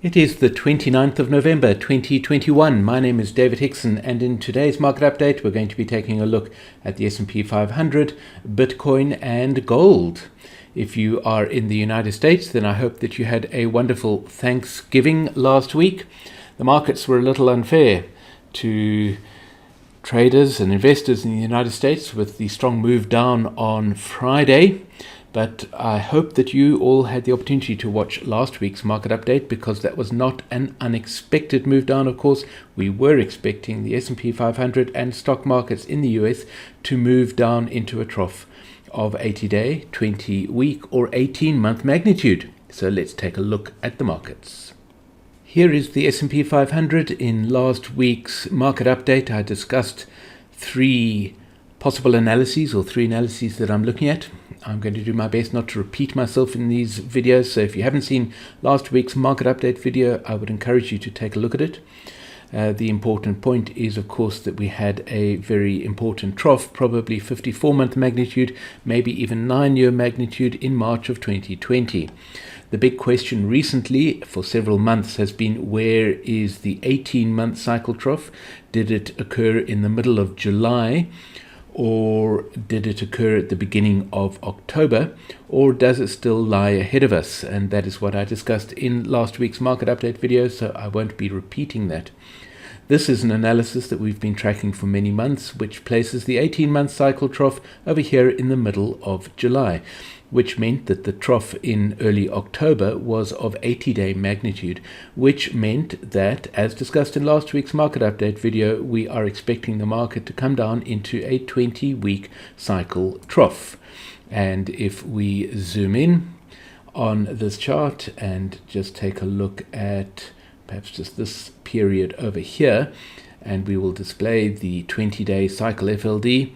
It is the 29th of November 2021. My name is David Hickson, and in today's market update we're going to be taking a look at the S&P 500, Bitcoin and gold. If you are in the United States, then I hope that you had a wonderful Thanksgiving last week. The markets were a little unfair to traders and investors in the United States with the strong move down on Friday. But I hope that you all had the opportunity to watch last week's market update, because that was not an unexpected move down. Of course, we were expecting the S&P 500 and stock markets in the US to move down into a trough of 80-day, 20-week or 18-month magnitude. So let's take a look at the markets. Here is the S&P 500. In last week's market update, I discussed three possible analyses, or three analyses that I'm looking at. I'm going to do my best not to repeat myself in these videos, so if you haven't seen last week's market update video, I would encourage you to take a look at it. The important point is, of course, that we had a very important trough, probably 54-month magnitude, maybe even 9-year magnitude in March of 2020. The big question recently for several months has been, where is the 18-month cycle trough? Did it occur in the middle of July? Or did it occur at the beginning of October, or does it still lie ahead of us? And that is what I discussed in last week's market update video, so I won't be repeating that. This is an analysis that we've been tracking for many months, which places the 18-month cycle trough over here in the middle of July, which meant that the trough in early October was of 80-day magnitude, which meant that, as discussed in last week's market update video, we are expecting the market to come down into a 20-week cycle trough. And if we zoom in on this chart and just take a look at perhaps just this period over here, and we will display the 20-day cycle FLD,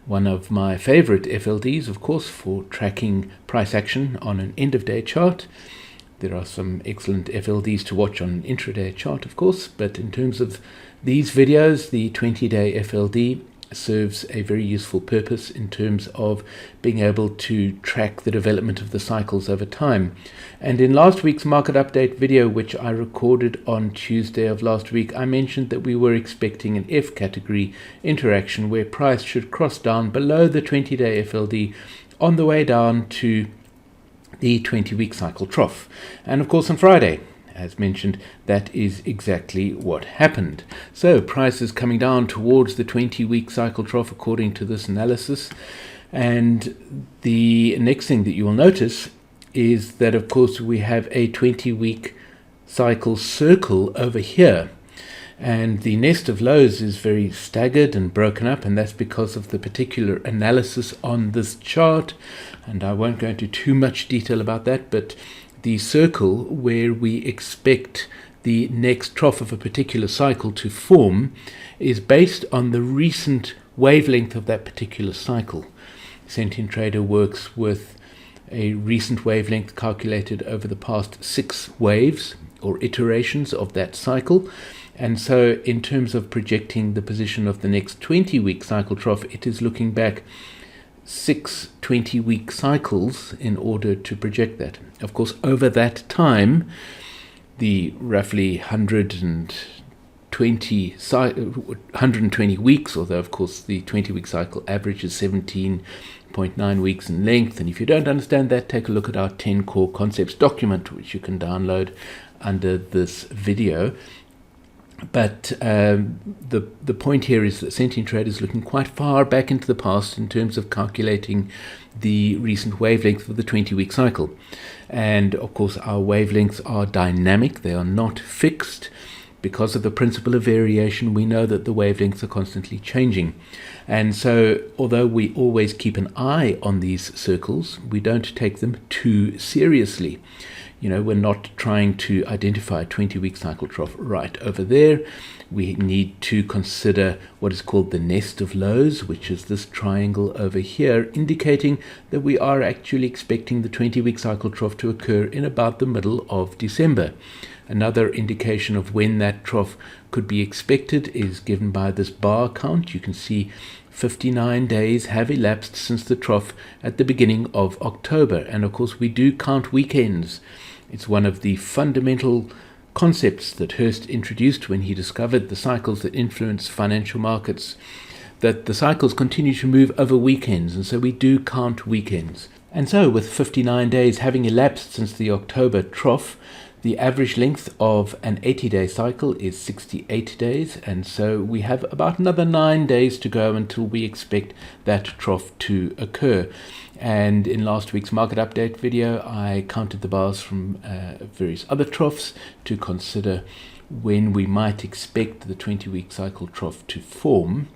one of my favorite FLDs, of course, for tracking price action on an end-of-day chart. There are some excellent FLDs to watch on an intraday chart, of course, but in terms of these videos, the 20-day FLD serves a very useful purpose in terms of being able to track the development of the cycles over time. And in last week's market update video, which I recorded on Tuesday of last week, I mentioned that we were expecting an F category interaction where price should cross down below the 20-day FLD on the way down to the 20-week cycle trough. And of course on Friday, as mentioned, that is exactly what happened. So price is coming down towards the 20-week cycle trough according to this analysis. And the next thing that you will notice is that, of course, we have a 20-week cycle circle over here. And the nest of lows is very staggered and broken up, and that's because of the particular analysis on this chart. And I won't go into too much detail about that, but the circle where we expect the next trough of a particular cycle to form is based on the recent wavelength of that particular cycle. Sentient Trader works with a recent wavelength calculated over the past 6 waves or iterations of that cycle. And so in terms of projecting the position of the next 20-week cycle trough, it is looking back 6 20-week cycles in order to project that. Of course, over that time, the roughly 120 weeks, although of course the 20-week cycle average is 17.9 weeks in length. And if you don't understand that, take a look at our 10 core concepts document, which you can download under this video. But the point here is that Sentient Trader is looking quite far back into the past in terms of calculating the recent wavelength of the 20-week cycle. And of course our wavelengths are dynamic, they are not fixed. Because of the principle of variation, we know that the wavelengths are constantly changing. And so although we always keep an eye on these circles, we don't take them too seriously. You know, we're not trying to identify a 20-week cycle trough right over there. We need to consider what is called the nest of lows, which is this triangle over here, indicating that we are actually expecting the 20-week cycle trough to occur in about the middle of December. Another indication of when that trough could be expected is given by this bar count. You can see 59 days have elapsed since the trough at the beginning of October. And of course, we do count weekends. It's one of the fundamental concepts that Hurst introduced when he discovered the cycles that influence financial markets, that the cycles continue to move over weekends, and so we do count weekends. And so, with 59 days having elapsed since the October trough, the average length of an 80-day cycle is 68 days, and so we have about another 9 days to go until we expect that trough to occur. And in last week's market update video, I counted the bars from various other troughs to consider when we might expect the 20-week cycle trough to form.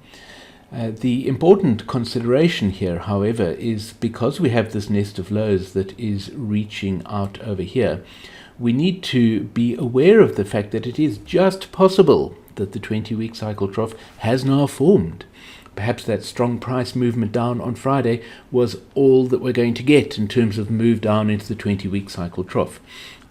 The important consideration here, however, is because we have this nest of lows that is reaching out over here, we need to be aware of the fact that it is just possible that the 20-week cycle trough has now formed. Perhaps that strong price movement down on Friday was all that we're going to get in terms of move down into the 20-week cycle trough.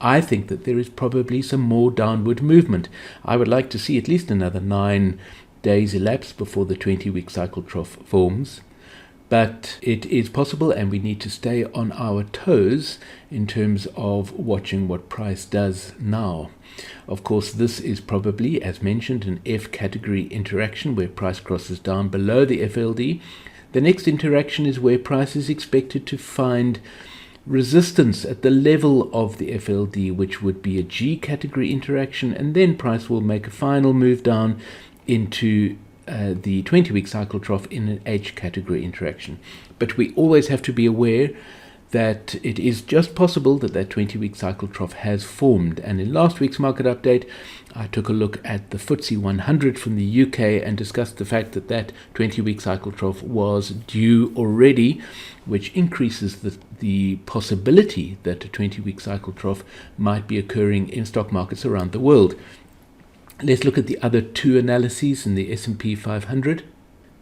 I think that there is probably some more downward movement. I would like to see at least another 9 days elapse before the 20-week cycle trough forms. But it is possible, and we need to stay on our toes in terms of watching what price does now. Of course, this is probably, as mentioned, an F category interaction where price crosses down below the FLD. The next interaction is where price is expected to find resistance at the level of the FLD, which would be a G category interaction, and then price will make a final move down into the 20-week cycle trough in an H category interaction. But we always have to be aware that it is just possible that that 20-week cycle trough has formed. And in last week's market update, I took a look at the FTSE 100 from the UK and discussed the fact that that 20-week cycle trough was due already, which increases the possibility that a 20-week cycle trough might be occurring in stock markets around the world. Let's look at the other two analyses in the S&P 500.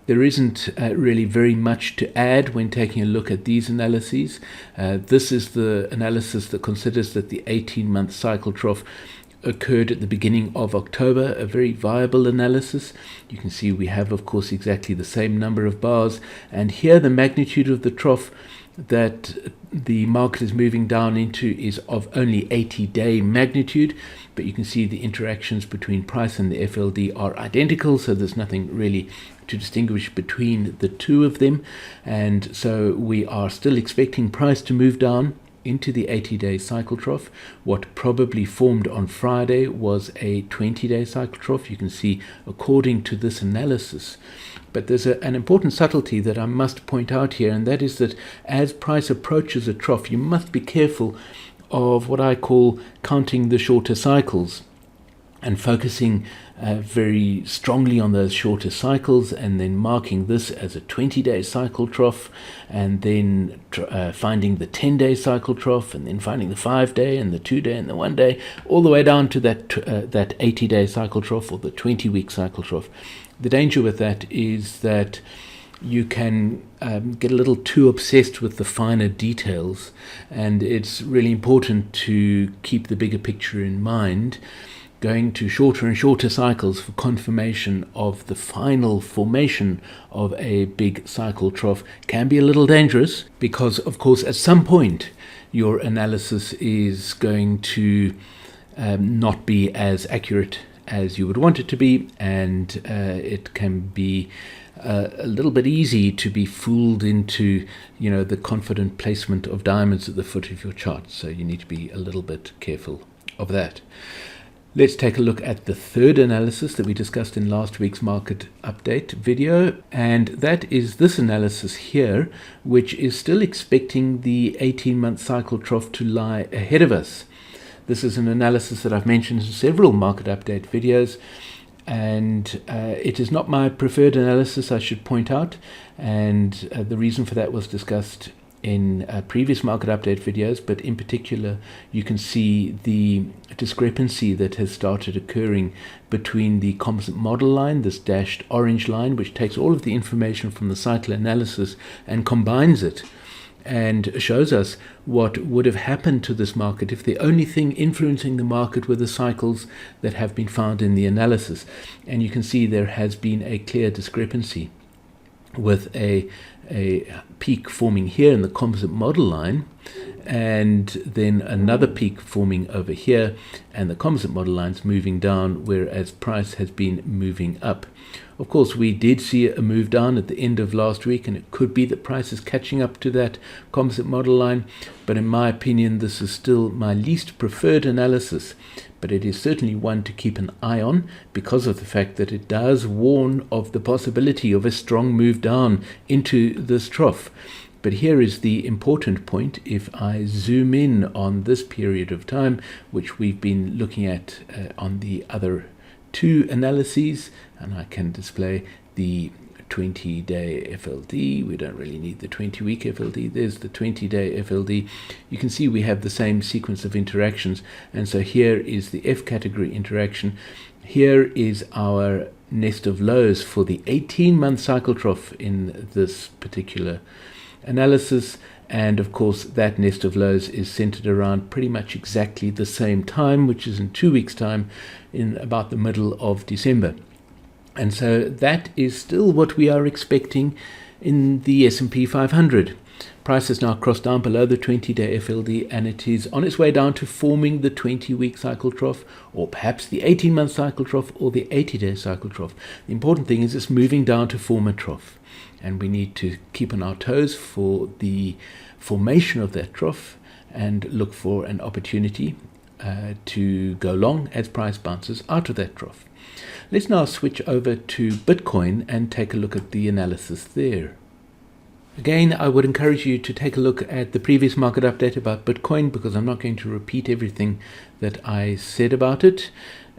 There isn't really very much to add when taking a look at these analyses. This is the analysis that considers that the 18-month cycle trough occurred at the beginning of October, a very viable analysis. You can see we have, of course, exactly the same number of bars, and here the magnitude of the trough that the market is moving down into is of only 80-day magnitude, but you can see the interactions between price and the FLD are identical, so there's nothing really to distinguish between the two of them, and so we are still expecting price to move down into the 80-day cycle trough. What probably formed on Friday was a 20-day cycle trough, you can see, according to this analysis. But there's an important subtlety that I must point out here, and that is that as price approaches a trough, you must be careful of what I call counting the shorter cycles and focusing very strongly on those shorter cycles, and then marking this as a 20-day cycle trough, and then finding the 10-day cycle trough, and then finding the 5-day and the 2-day and the 1-day, all the way down to that 80-day cycle trough or the 20-week cycle trough. The danger with that is that you can get a little too obsessed with the finer details, and it's really important to keep the bigger picture in mind. Going to shorter and shorter cycles for confirmation of the final formation of a big cycle trough can be a little dangerous, because of course at some point your analysis is going to not be as accurate as you would want it to be, and it can be a little bit easy to be fooled into, the confident placement of diamonds at the foot of your chart. So you need to be a little bit careful of that. Let's take a look at the third analysis that we discussed in last week's market update video, and that is this analysis here, which is still expecting the 18-month cycle trough to lie ahead of us. This is an analysis that I've mentioned in several market update videos, and it is not my preferred analysis, I should point out, and the reason for that was discussed in previous market update videos, but in particular you can see the discrepancy that has started occurring between the composite model line, this dashed orange line, which takes all of the information from the cycle analysis and combines it and shows us what would have happened to this market if the only thing influencing the market were the cycles that have been found in the analysis. And you can see there has been a clear discrepancy with a a peak forming here in the composite model line, and then another peak forming over here, and the composite model lines moving down, whereas price has been moving up. Of course, we did see a move down at the end of last week, and it could be that price is catching up to that composite model line, but in my opinion, this is still my least preferred analysis. But it is certainly one to keep an eye on because of the fact that it does warn of the possibility of a strong move down into this trough. But here is the important point. If I zoom in on this period of time, which we've been looking at on the other two analyses, and I can display the 20-day FLD. We don't really need the 20-week FLD. There's the 20-day FLD. You can see we have the same sequence of interactions, and so here is the F category interaction. Here is our nest of lows for the 18-month cycle trough in this particular analysis, and of course that nest of lows is centered around pretty much exactly the same time, which is in 2 weeks' time, in about the middle of December. And so that is still what we are expecting in the S&P 500. Price has now crossed down below the 20-day FLD, and it is on its way down to forming the 20-week cycle trough, or perhaps the 18-month cycle trough, or the 80-day cycle trough. The important thing is it's moving down to form a trough, and we need to keep on our toes for the formation of that trough and look for an opportunity to go long as price bounces out of that trough. Let's now switch over to Bitcoin and take a look at the analysis there. Again, I would encourage you to take a look at the previous market update about Bitcoin, because I'm not going to repeat everything that I said about it.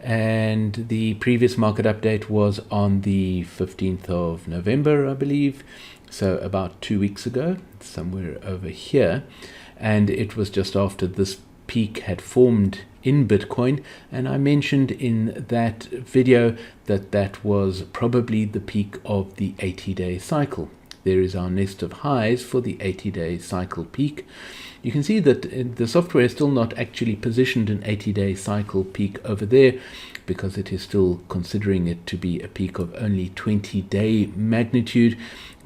And the previous market update was on the 15th of November, I believe, so about 2 weeks ago, somewhere over here. And it was just after this peak had formed in Bitcoin, and I mentioned in that video that that was probably the peak of the 80-day cycle. There is our nest of highs for the 80-day cycle peak. You can see that the software is still not actually positioned an 80-day cycle peak over there, because it is still considering it to be a peak of only 20-day magnitude,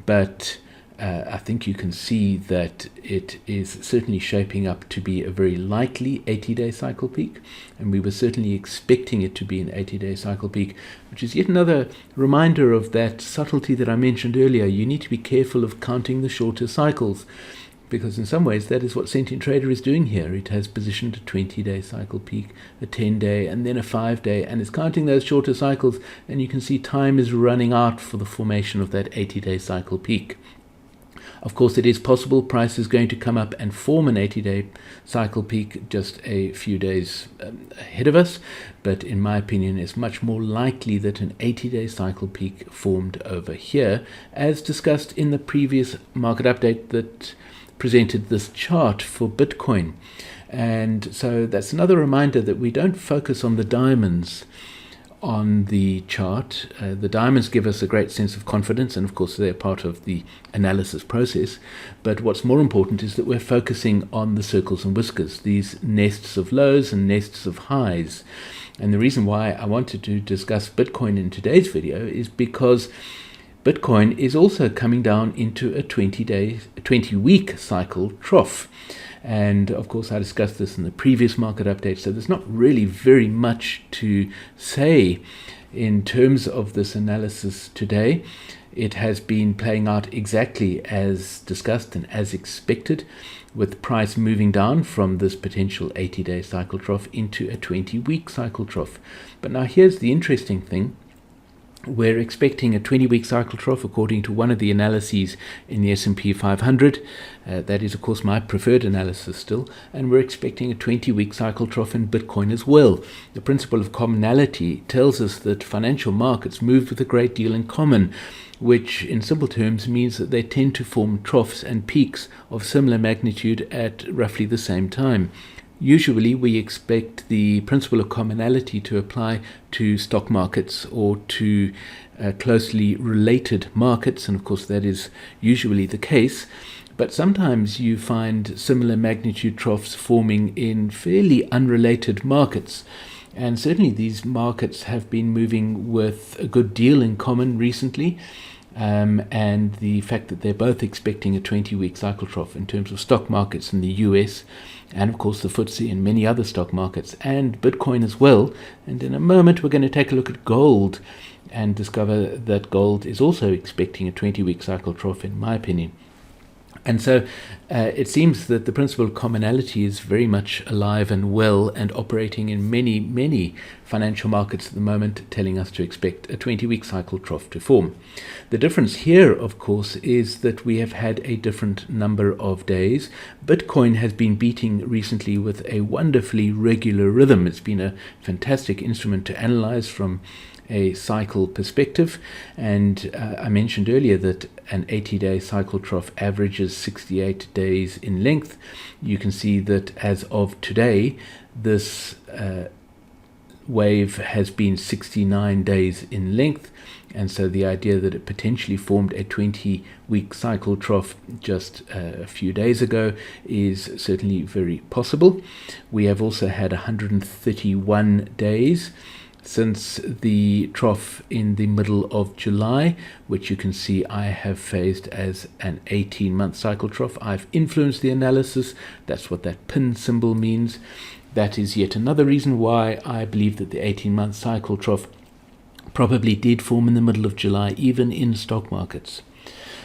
but I think you can see that it is certainly shaping up to be a very likely 80-day cycle peak, and we were certainly expecting it to be an 80-day cycle peak, which is yet another reminder of that subtlety that I mentioned earlier. You need to be careful of counting the shorter cycles, because in some ways that is what Sentient Trader is doing here. It has positioned a 20-day cycle peak, a 10-day, and then a 5-day, and it's counting those shorter cycles, and you can see time is running out for the formation of that 80-day cycle peak. Of course, it is possible price is going to come up and form an 80-day cycle peak just a few days ahead of us, but in my opinion, it's much more likely that an 80-day cycle peak formed over here, as discussed in the previous market update that presented this chart for Bitcoin. And so that's another reminder that we don't focus on the diamonds on the chart. The diamonds give us a great sense of confidence, and of course they're part of the analysis process, but what's more important is that we're focusing on the circles and whiskers, these nests of lows and nests of highs. And the reason why I wanted to discuss Bitcoin in today's video is because Bitcoin is also coming down into a 20-week cycle trough. And of course, I discussed this in the previous market update, so there's not really very much to say in terms of this analysis today. It has been playing out exactly as discussed and as expected, with price moving down from this potential 80-day cycle trough into a 20-week cycle trough. But now here's the interesting thing. We're expecting a 20-week cycle trough according to one of the analyses in the S&P 500. That is, of course, my preferred analysis still. And we're expecting a 20-week cycle trough in Bitcoin as well. The principle of commonality tells us that financial markets move with a great deal in common, which in simple terms means that they tend to form troughs and peaks of similar magnitude at roughly the same time. Usually we expect the principle of commonality to apply to stock markets or to closely related markets, and of course that is usually the case. But sometimes you find similar magnitude troughs forming in fairly unrelated markets. And certainly these markets have been moving with a good deal in common recently. and the fact that they're both expecting a 20-week cycle trough in terms of stock markets in the US, and of course the FTSE and many other stock markets, and Bitcoin as well. And in a moment we're going to take a look at gold and discover that gold is also expecting a 20-week cycle trough, in my opinion. And so it seems that the principle of commonality is very much alive and well and operating in many, many financial markets at the moment, telling us to expect a 20-week cycle trough to form. The difference here, of course, is that we have had a different number of days. Bitcoin has been beating recently with a wonderfully regular rhythm. It's been a fantastic instrument to analyze from a cycle perspective, and I mentioned earlier that an 80-day cycle trough averages 68 days in length. You can see that as of today, this wave has been 69 days in length, and so the idea that it potentially formed a 20-week cycle trough just a few days ago is certainly very possible. We have also had 131 days since the trough in the middle of July, which you can see I have phased as an 18-month cycle trough. I've influenced the analysis. That's what that pin symbol means. That is yet another reason why I believe that the 18-month cycle trough probably did form in the middle of July, even in stock markets.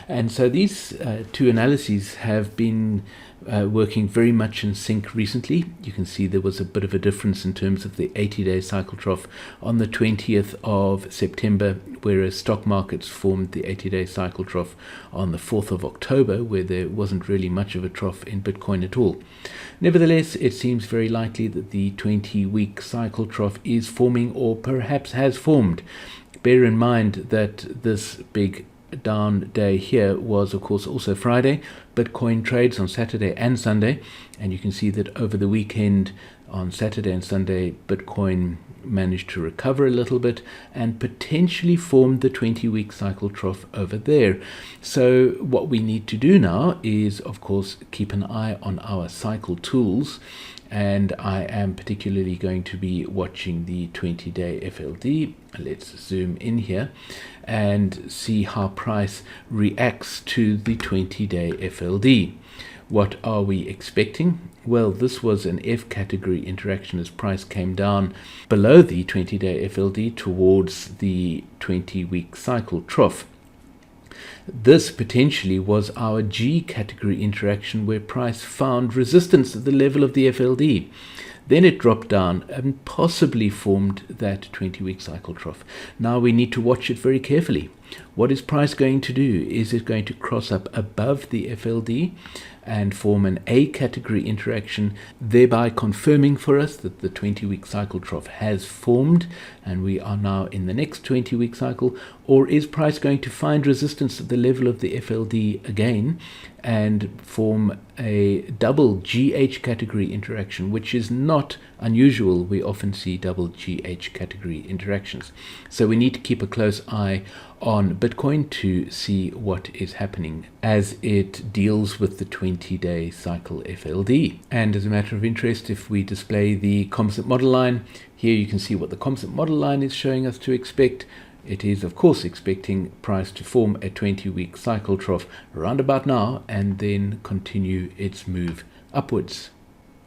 And so these two analyses have been working very much in sync recently. You can see there was a bit of a difference in terms of the 80-day cycle trough on the 20th of September, whereas stock markets formed the 80-day cycle trough on the 4th of October, where there wasn't really much of a trough in Bitcoin at all. Nevertheless, it seems very likely that the 20-week cycle trough is forming, or perhaps has formed. Bear in mind that this big down day here was, of course, also Friday. Bitcoin trades on Saturday and Sunday, and you can see that over the weekend on Saturday and Sunday, Bitcoin managed to recover a little bit and potentially formed the 20-week cycle trough over there. So what we need to do now is, of course, keep an eye on our cycle tools, and I am particularly going to be watching the 20-day FLD. Let's zoom in here and see how price reacts to the 20-day FLD. What are we expecting? Well, this was an F category interaction as price came down below the 20-day FLD towards the 20-week cycle trough. This potentially was our G category interaction where price found resistance at the level of the FLD. Then it dropped down and possibly formed that 20-week cycle trough. Now we need to watch it very carefully. What is price going to do? Is it going to cross up above the FLD and form an A category interaction, thereby confirming for us that the 20-week cycle trough has formed and we are now in the next 20-week cycle? Or is price going to find resistance at the level of the FLD again and form a double GH category interaction, which is not unusual? We often see double GH category interactions. So we need to keep a close eye on Bitcoin to see what is happening as it deals with the 20-day cycle FLD. And as a matter of interest, if we display the composite model line, here you can see what the composite model line is showing us to expect. It is, of course, expecting price to form a 20-week cycle trough around about now and then continue its move upwards.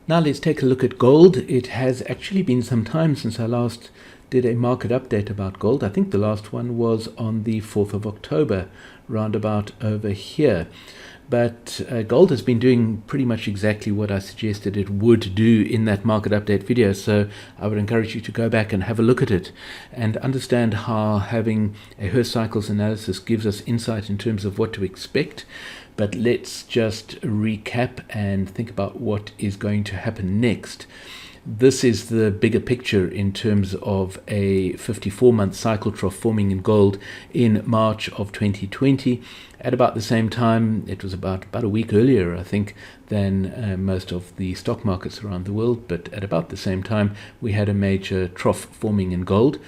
Now let's take a look at gold. It has actually been some time since I last did a market update about gold. I think the last one was on the 4th of October, roundabout over here. But gold has been doing pretty much exactly what I suggested it would do in that market update video. So I would encourage you to go back and have a look at it and understand how having a Hurst Cycles analysis gives us insight in terms of what to expect. But let's just recap and think about what is going to happen next. This is the bigger picture in terms of a 54-month cycle trough forming in gold in March of 2020. At about the same time, it was about a week earlier, I think, than most of the stock markets around the world. But at about the same time, we had a major trough forming in gold.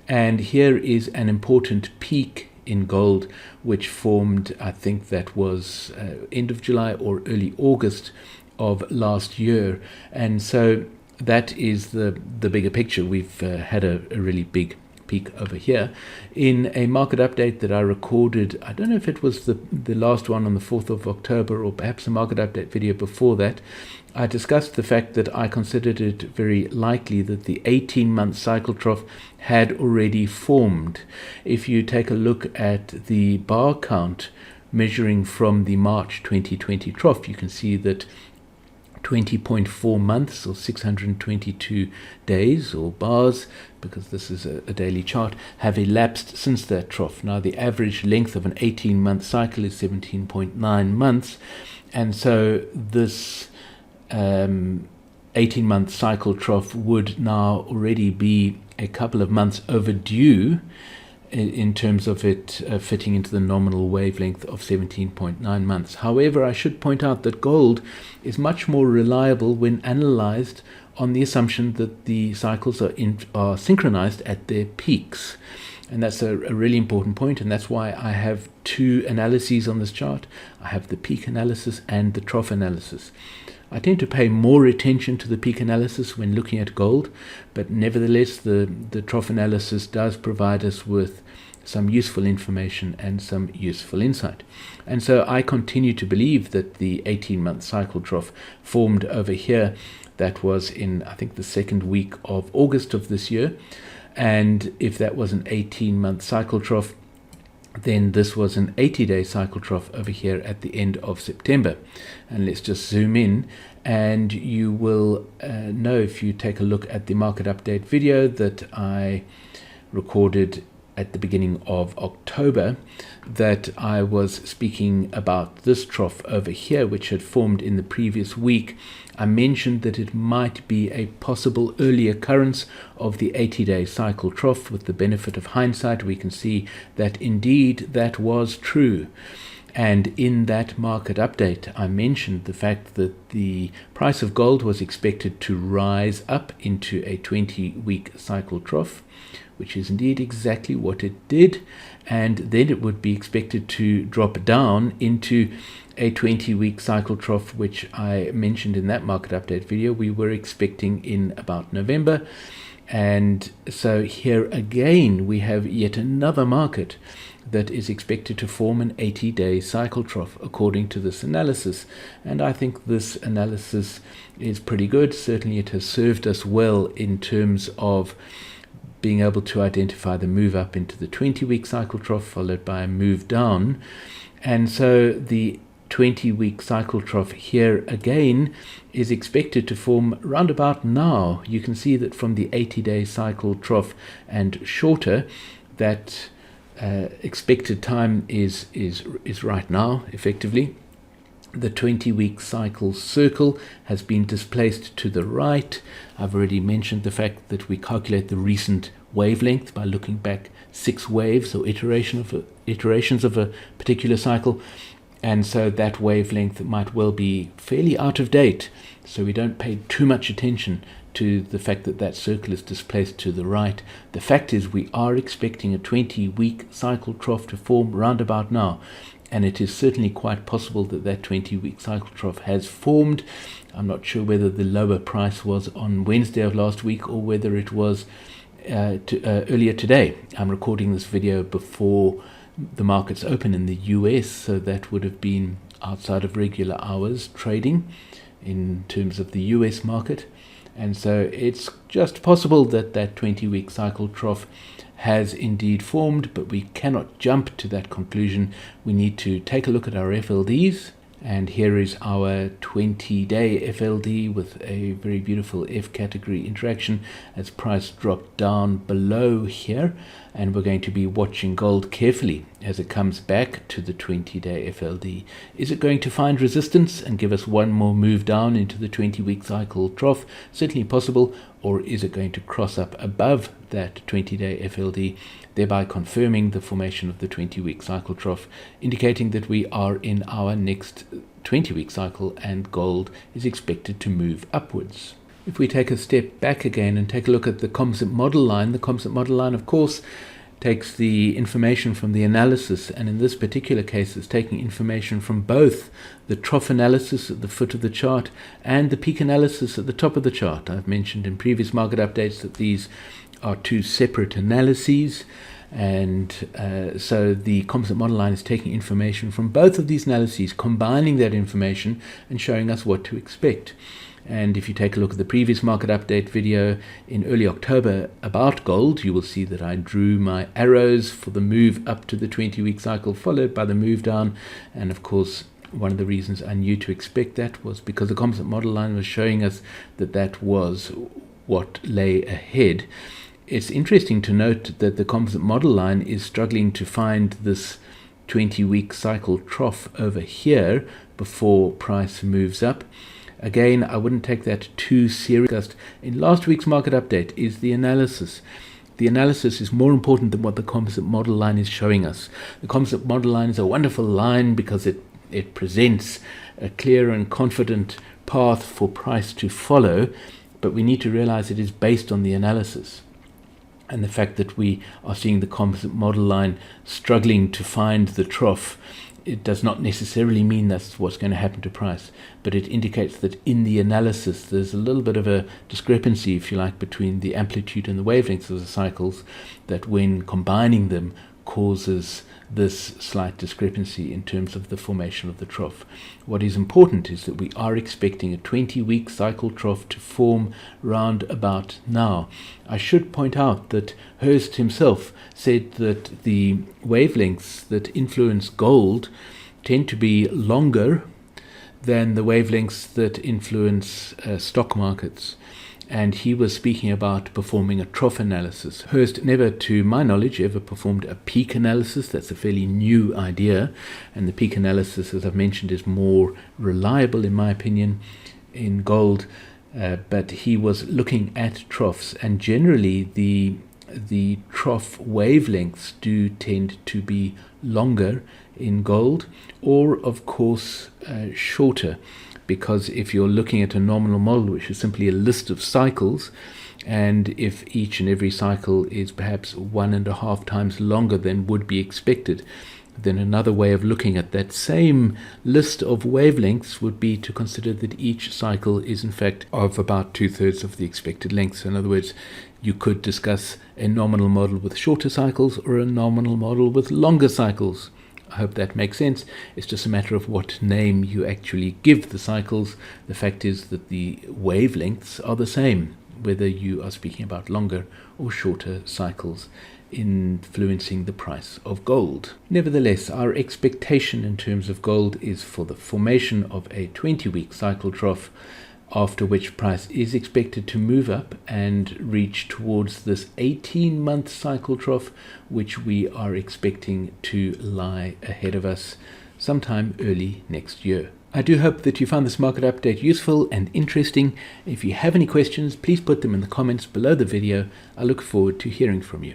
And here is an important peak in gold, which formed, I think that was end of July or early August of last year. And so that is the bigger picture. We've had a really big peak over here. In a market update that I recorded, I don't know if it was the last one on the 4th of October or perhaps a market update video before that, I discussed the fact that I considered it very likely that the 18-month cycle trough had already formed. If you take a look at the bar count measuring from the March 2020 trough, you can see that 20.4 months or 622 days or bars, because this is a daily chart, have elapsed since that trough. Now the average length of an 18-month cycle is 17.9 months, and so this 18-month cycle trough would now already be a couple of months overdue in terms of it fitting into the nominal wavelength of 17.9 months. However, I should point out that gold is much more reliable when analyzed on the assumption that the cycles are synchronized at their peaks. And that's a really important point, and that's why I have two analyses on this chart. I have the peak analysis and the trough analysis. I tend to pay more attention to the peak analysis when looking at gold, but nevertheless the trough analysis does provide us with some useful information and some useful insight. And so I continue to believe that the 18-month cycle trough formed over here, that was in, I think, the second week of August of this year. And if that was an 18-month cycle trough, then this was an 80-day cycle trough over here at the end of September. And let's just zoom in, and you will know, if you take a look at the market update video that I recorded at the beginning of October, that I was speaking about this trough over here, which had formed in the previous week. I mentioned that it might be a possible early occurrence of the 80-day cycle trough. With the benefit of hindsight, we can see that indeed that was true. And in that market update, I mentioned the fact that the price of gold was expected to rise up into a 20-week cycle trough, which is indeed exactly what it did. And then it would be expected to drop down into a 20-week cycle trough, which I mentioned in that market update video we were expecting in about November. And so here again we have yet another market that is expected to form an 80-day cycle trough according to this analysis. And I think this analysis is pretty good. Certainly it has served us well in terms of being able to identify the move up into the 20-week cycle trough followed by a move down. And so the 20-week cycle trough here again is expected to form round about now. You can see that from the 80-day cycle trough and shorter, that expected time is right now, effectively. The 20-week cycle circle has been displaced to the right. I've already mentioned the fact that we calculate the recent wavelength by looking back 6 waves or iterations of a particular cycle. And so that wavelength might well be fairly out of date. So we don't pay too much attention to the fact that that circle is displaced to the right. The fact is we are expecting a 20-week cycle trough to form round about now. And it is certainly quite possible that that 20-week cycle trough has formed. I'm not sure whether the lower price was on Wednesday of last week or whether it was earlier today. I'm recording this video before the markets open in the US, so that would have been outside of regular hours trading in terms of the US market. And so it's just possible that that 20-week cycle trough has indeed formed, but we cannot jump to that conclusion. We need to take a look at our FLDs. And here is our 20-day FLD with a very beautiful F category interaction as price dropped down below here. And we're going to be watching gold carefully as it comes back to the 20-day FLD. Is it going to find resistance and give us one more move down into the 20-week cycle trough? Certainly possible. Or is it going to cross up above that 20-day FLD, thereby confirming the formation of the 20-week cycle trough, indicating that we are in our next 20-week cycle and gold is expected to move upwards. If we take a step back again and take a look at the composite model line, the composite model line, of course, takes the information from the analysis, and in this particular case it's taking information from both the trough analysis at the foot of the chart and the peak analysis at the top of the chart. I've mentioned in previous market updates that these are two separate analyses, and so the composite model line is taking information from both of these analyses, combining that information and showing us what to expect. And if you take a look at the previous market update video in early October about gold, you will see that I drew my arrows for the move up to the 20-week cycle, followed by the move down. And of course, one of the reasons I knew to expect that was because the composite model line was showing us that that was what lay ahead. It's interesting to note that the composite model line is struggling to find this 20-week cycle trough over here before price moves up. Again, I wouldn't take that too seriously. In last week's market update is the analysis. The analysis is more important than what the composite model line is showing us. The composite model line is a wonderful line because it presents a clear and confident path for price to follow, but we need to realize it is based on the analysis. And the fact that we are seeing the composite model line struggling to find the trough, it does not necessarily mean that's what's going to happen to price, but it indicates that in the analysis there's a little bit of a discrepancy, if you like, between the amplitude and the wavelengths of the cycles, that when combining them causes this slight discrepancy in terms of the formation of the trough. What is important is that we are expecting a 20-week cycle trough to form round about now. I should point out that Hurst himself said that the wavelengths that influence gold tend to be longer than the wavelengths that influence stock markets. And he was speaking about performing a trough analysis. Hurst never, to my knowledge, ever performed a peak analysis. That's a fairly new idea. And the peak analysis, as I've mentioned, is more reliable, in my opinion, in gold. But he was looking at troughs. And generally, the trough wavelengths do tend to be longer in gold, or, of course, shorter. Because if you're looking at a nominal model, which is simply a list of cycles, and if each and every cycle is perhaps 1.5 times longer than would be expected, then another way of looking at that same list of wavelengths would be to consider that each cycle is in fact of about 2/3 of the expected length. So in other words, you could discuss a nominal model with shorter cycles or a nominal model with longer cycles. I hope that makes sense. It's just a matter of what name you actually give the cycles. The fact is that the wavelengths are the same, whether you are speaking about longer or shorter cycles influencing the price of gold. Nevertheless, our expectation in terms of gold is for the formation of a 20-week cycle trough, after which price is expected to move up and reach towards this 18-month cycle trough, which we are expecting to lie ahead of us sometime early next year. I do hope that you found this market update useful and interesting. If you have any questions, please put them in the comments below the video. I look forward to hearing from you.